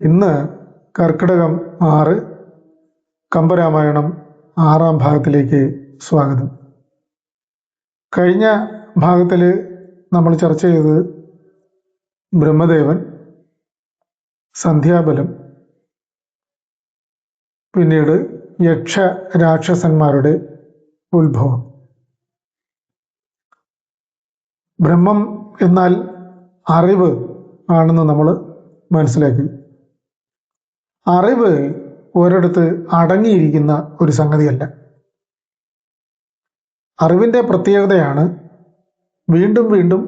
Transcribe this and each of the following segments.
ഇന്ന് കർക്കിടകം 6 കമ്പരാമായണം 6-ാം ഭാഗത്തിലേക്ക് സ്വാഗതം. കഴിഞ്ഞ ഭാഗത്തിൽ നമ്മൾ ചർച്ച ചെയ്തത് ബ്രഹ്മദേവൻ, സന്ധ്യാബലം, പിന്നീട് യക്ഷ രാക്ഷസന്മാരുടെ ഉത്ഭവം. ബ്രഹ്മം എന്നാൽ അറിവ് ആണെന്ന് നമ്മൾ മനസ്സിലാക്കി. അറിവ് ഒരിടത്ത് അടങ്ങിയിരിക്കുന്ന ഒരു സംഗതിയല്ല. അറിവിൻ്റെ പ്രത്യേകതയാണ് വീണ്ടും വീണ്ടും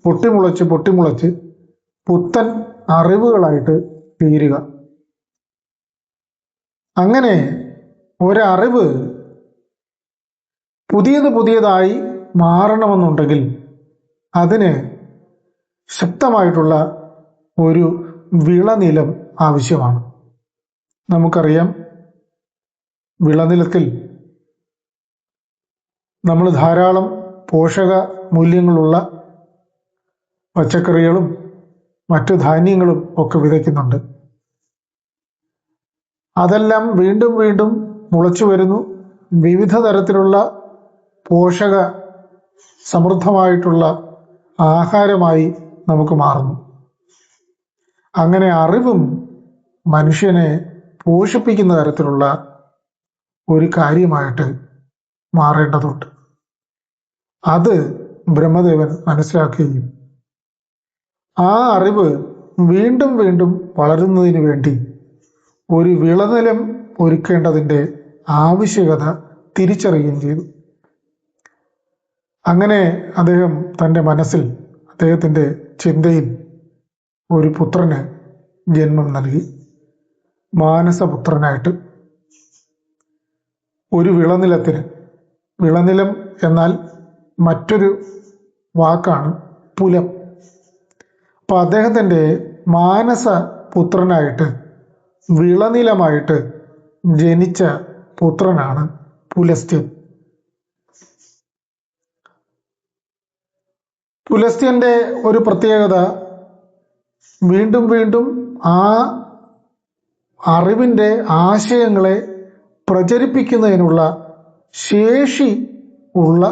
പൊട്ടിമുളച്ച് പുത്തൻ അറിവുകളായിട്ട് തീരുക. അങ്ങനെ ഒരറിവ് പുതിയതായി മാറണമെന്നുണ്ടെങ്കിൽ അതിന് ശക്തമായിട്ടുള്ള ഒരു വിളനിലം ആവശ്യമാണ്. നമുക്കറിയാം, വിളനിലത്തിൽ നമ്മൾ ധാരാളം പോഷക മൂല്യങ്ങളുള്ള പച്ചക്കറികളും മറ്റു ധാന്യങ്ങളും ഒക്കെ വിതയ്ക്കുന്നുണ്ട്. അതെല്ലാം വീണ്ടും വീണ്ടും മുളച്ചു വരുന്നു. വിവിധ തരത്തിലുള്ള പോഷക സമൃദ്ധമായിട്ടുള്ള ആഹാരമായി നമുക്ക് മാറുന്നു. അങ്ങനെ അറിവും മനുഷ്യനെ പോഷിപ്പിക്കുന്ന തരത്തിലുള്ള ഒരു കാര്യമായിട്ട് മാറേണ്ടതുണ്ട്. അത് ബ്രഹ്മദേവൻ മനസ്സിലാക്കുകയും ആ അറിവ് വീണ്ടും വീണ്ടും വളരുന്നതിന് വേണ്ടി ഒരു വിളനിലം ഒരുക്കേണ്ടതിൻ്റെ ആവശ്യകത തിരിച്ചറിയുകയും ചെയ്തു. അങ്ങനെ അദ്ദേഹം തൻ്റെ മനസ്സിൽ, അദ്ദേഹത്തിൻ്റെ ചിന്തയിൽ ഒരു പുത്രന് ജന്മം നൽകി. മാനസപുത്രനായിട്ട്. ഒരു വിളനിലത്തിന്, വിളനിലം എന്നാൽ മറ്റൊരു വാക്കാണ് പുലം. അപ്പോൾ അദ്ദേഹത്തിൻ്റെ മാനസപുത്രനായിട്ട്, വിളനിലമായിട്ട് ജനിച്ച പുത്രനാണ് പുലസ്ത്യൻ. പുലസ്ത്യൻ്റെ ഒരു പ്രത്യേകത, വീണ്ടും വീണ്ടും ആ അറിവിൻ്റെ ആശയങ്ങളെ പ്രചരിപ്പിക്കുന്നതിനുള്ള ശേഷി ഉള്ള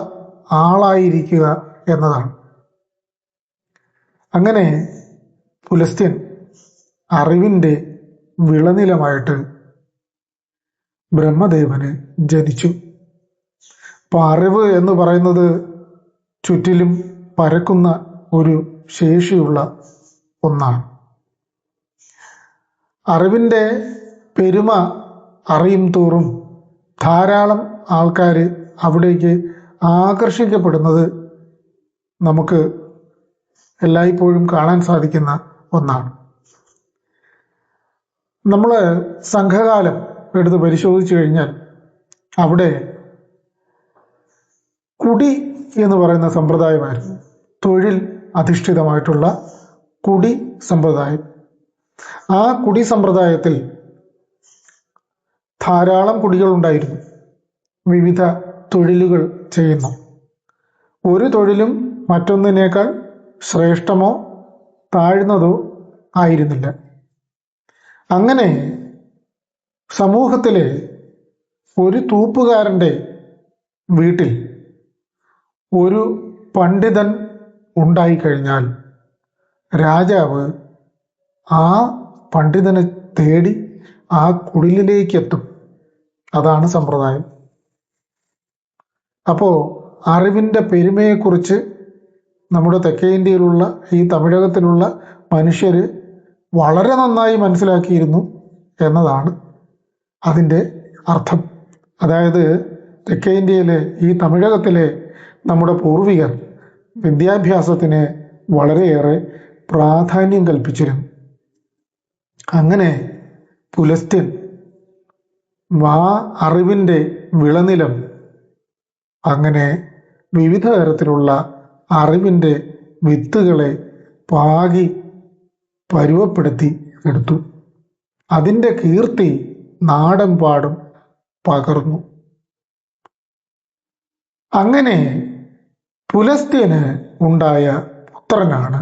ആളായിരിക്കുക എന്നതാണ്. അങ്ങനെ പുലസ്ത്യൻ അറിവിൻ്റെ വിളനിലമായിട്ട് ബ്രഹ്മദേവന് ജനിച്ചു. അപ്പോൾ അറിവ് എന്ന് പറയുന്നത് ചുറ്റിലും പരക്കുന്ന ഒരു ശേഷിയുള്ള ഒന്നാണ്. അറിവിൻ്റെ പെരുമ അറിയും തോറും ധാരാളം ആൾക്കാർ അവിടേക്ക് ആകർഷിക്കപ്പെടുന്നത് നമുക്ക് എല്ലായ്പ്പോഴും കാണാൻ സാധിക്കുന്ന ഒന്നാണ്. നമ്മൾ സംഘകാലം എടുത്ത് പരിശോധിച്ചു കഴിഞ്ഞാൽ അവിടെ കുടി എന്ന് പറയുന്ന സമ്പ്രദായമായിരുന്നു. തൊഴിൽ അധിഷ്ഠിതമായിട്ടുള്ള കുടി സമ്പ്രദായം. ആ കുടി സമ്പ്രദായത്തിൽ ധാരാളം കുടികളുണ്ടായിരുന്നു, വിവിധ തൊഴിലുകൾ ചെയ്യുന്നു. ഒരു തൊഴിലും മറ്റൊന്നിനേക്കാൾ ശ്രേഷ്ഠമോ താഴ്ന്നതോ ആയിരുന്നില്ല. അങ്ങനെ സമൂഹത്തിലെ ഒരു തൂപ്പുകാരൻ്റെ വീട്ടിൽ ഒരു പണ്ഡിതൻ ഉണ്ടായിക്കഴിഞ്ഞാൽ രാജാവ് ആ പണ്ഡിതനെ തേടി ആ കുടിലിലേക്ക് എത്തും. അതാണ് സമ്പ്രദായം. അപ്പോൾ അറിവിൻ്റെ പെരുമയെക്കുറിച്ച് നമ്മുടെ തെക്കേ ഇന്ത്യയിലുള്ള ഈ തമിഴകത്തിലുള്ള മനുഷ്യർ വളരെ നന്നായി മനസ്സിലാക്കിയിരുന്നു എന്നതാണ് അതിൻ്റെ അർത്ഥം. അതായത് തെക്കേ ഇന്ത്യയിലെ ഈ തമിഴകത്തിലെ നമ്മുടെ പൂർവികർ വിദ്യാഭ്യാസത്തിന് വളരെയേറെ പ്രാധാന്യം കൽപ്പിച്ചിരുന്നു. അങ്ങനെ പുലസ്ത്യൻ അറിവിൻ്റെ വിളനിലം അങ്ങനെ വിവിധ തരത്തിലുള്ള അറിവിൻ്റെ വിത്തുകളെ പാകി പരുവപ്പെടുത്തി എടുത്തു. അതിൻ്റെ കീർത്തി നാടെമ്പാടും പകർന്നു. അങ്ങനെ പുലസ്ത്യന് ഉണ്ടായ പുത്രനാണ്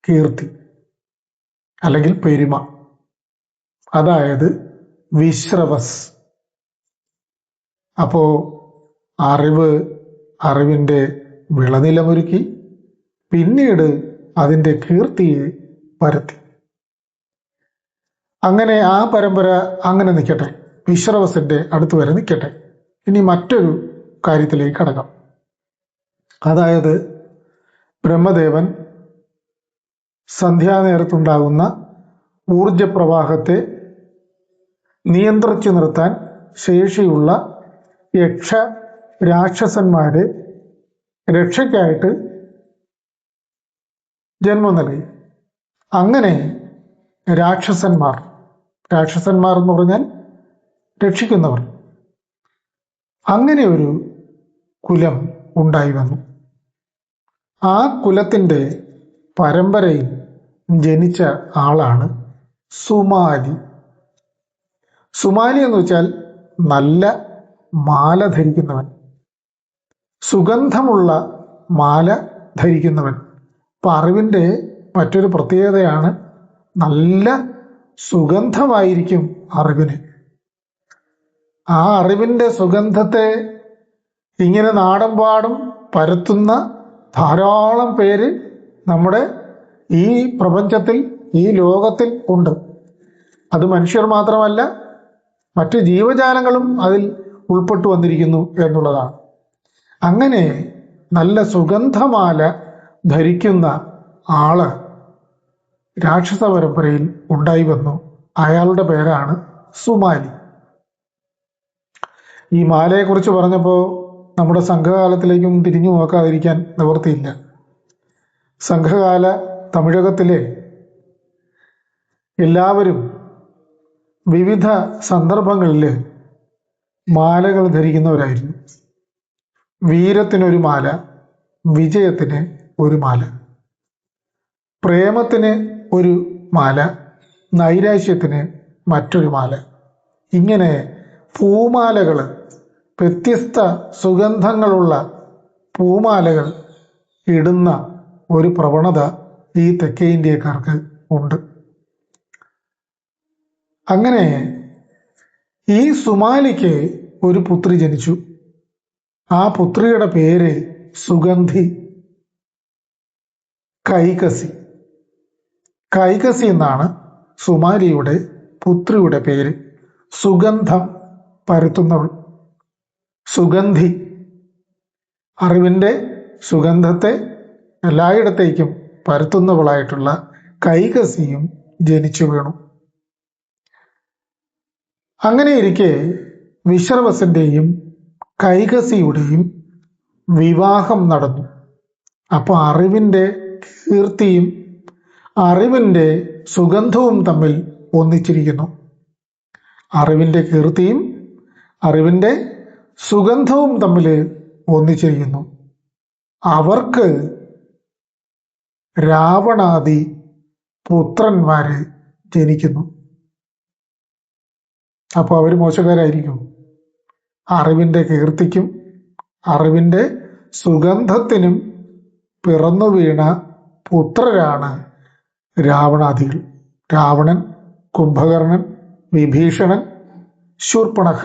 കീർത്തി അല്ലെങ്കിൽ പെരുമ. അതായത് വിശ്രവസ്. അപ്പോ അറിവിൻ്റെ വിളനിലമൊരുക്കി, പിന്നീട് അതിൻ്റെ കീർത്തിയെ പരത്തി. അങ്ങനെ ആ പരമ്പര അങ്ങനെ നിൽക്കട്ടെ, വിശ്രവസിൻ്റെ അടുത്ത് വരെ നിൽക്കട്ടെ. ഇനി മറ്റൊരു കാര്യത്തിലേക്ക് കടക്കാം. അതായത് ബ്രഹ്മദേവൻ സന്ധ്യാനേരത്തുണ്ടാകുന്ന ഊർജപ്രവാഹത്തെ നിയന്ത്രിച്ചു നിർത്താൻ ശേഷിയുള്ള രാക്ഷസന്മാരെ രക്ഷയ്ക്കായിട്ട് ജന്മം നൽകി. അങ്ങനെ രാക്ഷസന്മാർ എന്ന് പറഞ്ഞാൽ രക്ഷിക്കുന്നവർ, അങ്ങനെ ഒരു കുലം ഉണ്ടായി വന്നു. ആ കുലത്തിൻ്റെ പരമ്പരയിൽ ജനിച്ച ആളാണ് സുമാലി. സുമാലി എന്ന് വെച്ചാൽ നല്ല മാല ധരിക്കുന്നവൻ, സുഗന്ധമുള്ള മാല ധരിക്കുന്നവൻ. അപ്പം അറിവിൻ്റെ മറ്റൊരു പ്രത്യേകതയാണ് നല്ല സുഗന്ധമായിരിക്കും അറിവിന്. ആ അറിവിൻ്റെ സുഗന്ധത്തെ ഇങ്ങനെ നാടെമ്പാടും പരത്തുന്ന ധാരാളം പേര് നമ്മുടെ ഈ പ്രപഞ്ചത്തിൽ, ഈ ലോകത്തിൽ ഉണ്ട്. അത് മനുഷ്യർ മാത്രമല്ല, മറ്റ് ജീവജാലങ്ങളും അതിൽ ഉൾപ്പെട്ടു വന്നിരിക്കുന്നു എന്നുള്ളതാണ്. അങ്ങനെ നല്ല സുഗന്ധമാല ധരിക്കുന്ന ആള് രാക്ഷസ പരമ്പരയിൽ ഉണ്ടായി വന്നു. അയാളുടെ പേരാണ് സുമാലി. ഈ മാലയെക്കുറിച്ച് പറഞ്ഞപ്പോൾ നമ്മുടെ സംഘകാലത്തിലേക്കും തിരിഞ്ഞു നോക്കാതിരിക്കാൻ നിവൃത്തിയില്ല. സംഘകാല തമിഴകത്തിലെ എല്ലാവരും വിവിധ സന്ദർഭങ്ങളിൽ മാലകൾ ധരിക്കുന്നവരായിരുന്നു. വീരത്തിനൊരു മാല, വിജയത്തിന് ഒരു മാല, പ്രേമത്തിന് ഒരു മാല, നൈരാശ്യത്തിന് മറ്റൊരു മാല. ഇങ്ങനെ പൂമാലകൾ, വ്യത്യസ്ത സുഗന്ധങ്ങളുള്ള പൂമാലകൾ ഇടുന്ന ഒരു പ്രവണത ഈ തെക്കേ ഇന്ത്യക്കാർക്ക് ഉണ്ട്. അങ്ങനെ ഈ സുമാലിക്ക് ഒരു പുത്രി ജനിച്ചു. ആ പുത്രിയുടെ പേര് സുഗന്ധി, കൈകസി എന്നാണ് സുമാലിയുടെ പുത്രിയുടെ പേര്. സുഗന്ധം പരത്തുന്നവൾ, സുഗന്ധി. അറിവിൻ്റെ സുഗന്ധത്തെ എല്ലായിടത്തേക്കും പരത്തുന്നവളായിട്ടുള്ള കൈകസിയും ജനിച്ചു വീണു. അങ്ങനെയിരിക്കെ വിശ്രവസിൻ്റെയും കൈകസിയുടെയും വിവാഹം നടന്നു. അപ്പോൾ അറിവിൻ്റെ കീർത്തിയും അറിവിൻ്റെ സുഗന്ധവും തമ്മിൽ ഒന്നിച്ചിരിക്കുന്നു. അറിവിൻ്റെ കീർത്തിയും അറിവിൻ്റെ സുഗന്ധവും തമ്മിൽ ഒന്നിച്ചിരിക്കുന്നു. അവർക്ക് രാവണാദി പുത്രന്മാര് ജനിക്കുന്നു. അപ്പോൾ അവർ മോശക്കാരായിരിക്കും? അറിവിൻ്റെ കീർത്തിക്കും അറിവിൻ്റെ സുഗന്ധത്തിനും പിറന്നു വീണ പുത്രരാണ് രാവണാദികൾ. രാവണൻ, കുംഭകർണൻ, വിഭീഷണൻ, ശൂർപ്പണഖ.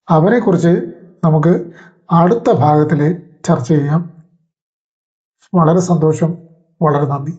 അവരെക്കുറിച്ച് നമുക്ക് അടുത്ത ഭാഗത്തിൽ ചർച്ച ചെയ്യാം. വളരെ സന്തോഷം, വളരെ നന്ദി.